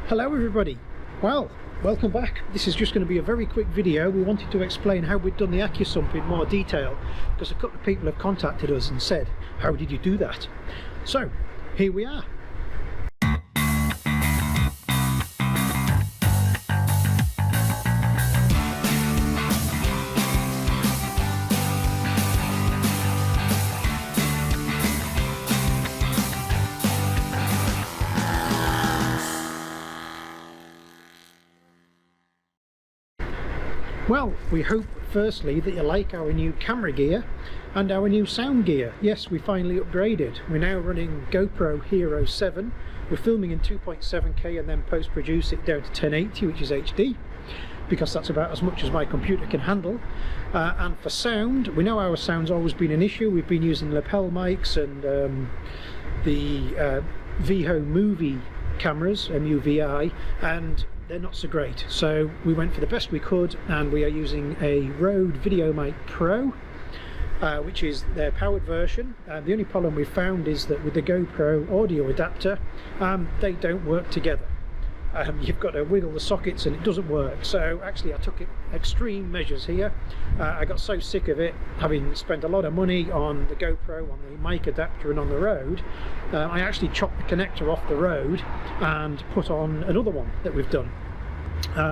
Hello everybody, well, welcome back. This is just going to be a very quick video. We wanted to explain how we'd done the Accusump in more detail because a couple of people have contacted us and said, how did you do that? So here we are. Well, we hope firstly that you like our new camera gear and our new sound gear. Yes, we finally upgraded. We're now running GoPro Hero 7. We're filming in 2.7K and then post-produce it down to 1080, which is HD, because that's about as much as my computer can handle. And for sound, we know our sound's always been an issue. We've been using lapel mics and the Viho movie cameras, MUVI, and they're not so great, so we went for the best we could, and we are using a Rode Videomic Pro, which is their powered version. The only problem we've found is that with the GoPro audio adapter, they don't work together. You've got to wiggle the sockets and it doesn't work. So actually I took extreme measures here. I got so sick of it, having spent a lot of money on the GoPro, on the mic adapter and on the Rode. I actually chopped the connector off the Rode and put on another one that we've done.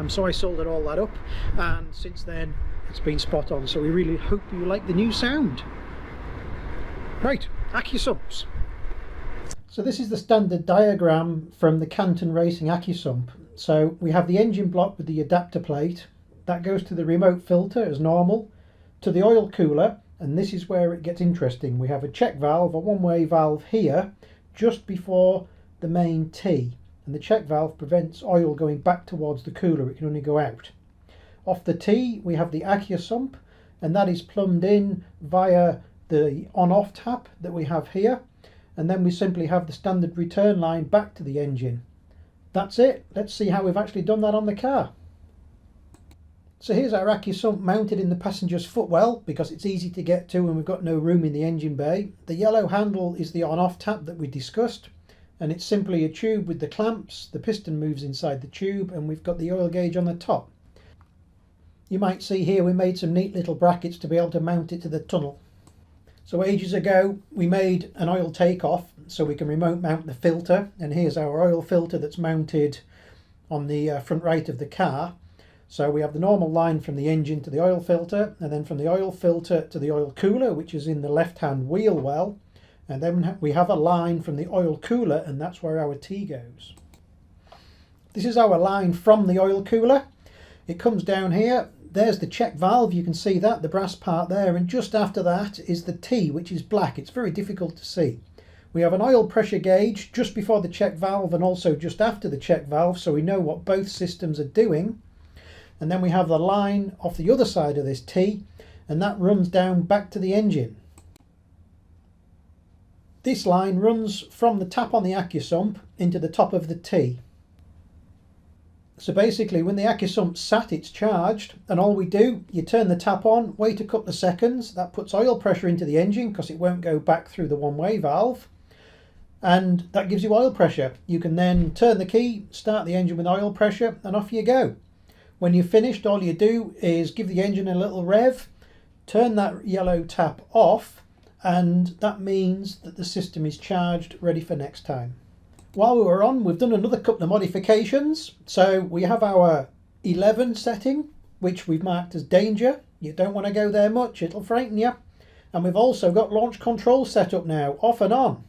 So I soldered all that up, and since then it's been spot on. So we really hope you like the new sound. Right, Accusumps. So this is the standard diagram from the Canton Racing Accusump. So we have the engine block with the adapter plate. That goes to the remote filter as normal, to the oil cooler, and this is where it gets interesting. We have a check valve, a one-way valve here, just before the main T. And the check valve prevents oil going back towards the cooler. It can only go out. Off the T we have the Accusump, and that is plumbed in via the on-off tap that we have here. And then we simply have the standard return line back to the engine. That's it. Let's see how we've actually done that on the car. So here's our Accusump mounted in the passenger's footwell, because it's easy to get to and we've got no room in the engine bay. The yellow handle is the on-off tap that we discussed, and it's simply a tube with the clamps. The piston moves inside the tube, and we've got the oil gauge on the top. You might see here we made some neat little brackets to be able to mount it to the tunnel. So ages ago we made an oil takeoff so we can remote mount the filter, and here's our oil filter that's mounted on the front right of the car. So we have the normal line from the engine to the oil filter, and then from the oil filter to the oil cooler, which is in the left hand wheel well, and then we have a line from the oil cooler, and that's where our T goes. This is our line from the oil cooler. It comes down here. There's the check valve, you can see that, the brass part there, and just after that is the T, which is black. It's very difficult to see. We have an oil pressure gauge just before the check valve and also just after the check valve, so we know what both systems are doing. And then we have the line off the other side of this T, and that runs down back to the engine. This line runs from the tap on the Accusump into the top of the T. So basically when the Accusump's sat, it's charged, and all we do, you turn the tap on, wait a couple of seconds, that puts oil pressure into the engine because it won't go back through the one-way valve, and that gives you oil pressure. You can then turn the key, start the engine with oil pressure, and off you go. When you've finished, all you do is give the engine a little rev, turn that yellow tap off, and that means that the system is charged, ready for next time. While we were on, we've done another couple of modifications. So we have our 11 setting, which we've marked as danger. You don't want to go there much, it'll frighten you. And we've also got launch control set up now, off and on.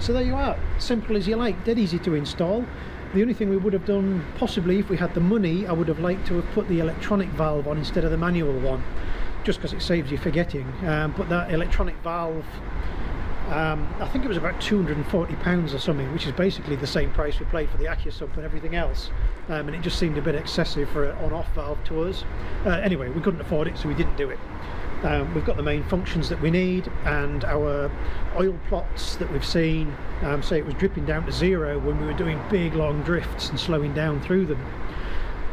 So there you are, simple as you like, dead easy to install. The only thing we would have done, possibly if we had the money, I would have liked to have put the electronic valve on instead of the manual one, just because it saves you forgetting. But that electronic valve I think it was about £240 or something, which is basically the same price we paid for the Accusump and everything else, and it just seemed a bit excessive for on-off valve to us. Anyway, we couldn't afford it, so we didn't do it. We've got the main functions that we need, and our oil plots that we've seen say it was dripping down to 0 when we were doing big long drifts and slowing down through them.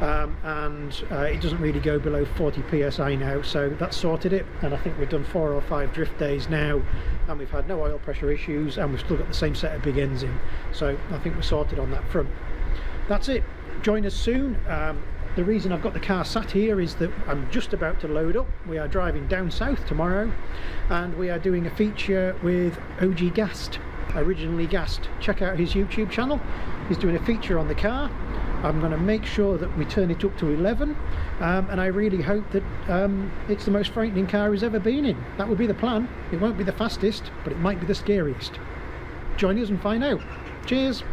It doesn't really go below 40 psi now, so that's sorted it, and I think we've done 4 or 5 drift days now, and we've had no oil pressure issues, and we've still got the same set of big ends in, so I think we're sorted on that front. That's it. Join us soon. The reason I've got the car sat here is that I'm just about to load up. We are driving down south tomorrow, and we are doing a feature with OG Gassed, originally Gassed. Check out his YouTube channel. He's doing a feature on the car. I'm going to make sure that we turn it up to 11, and I really hope that it's the most frightening car he's ever been in. That would be the plan. It won't be the fastest, but it might be the scariest. Join us and find out. Cheers.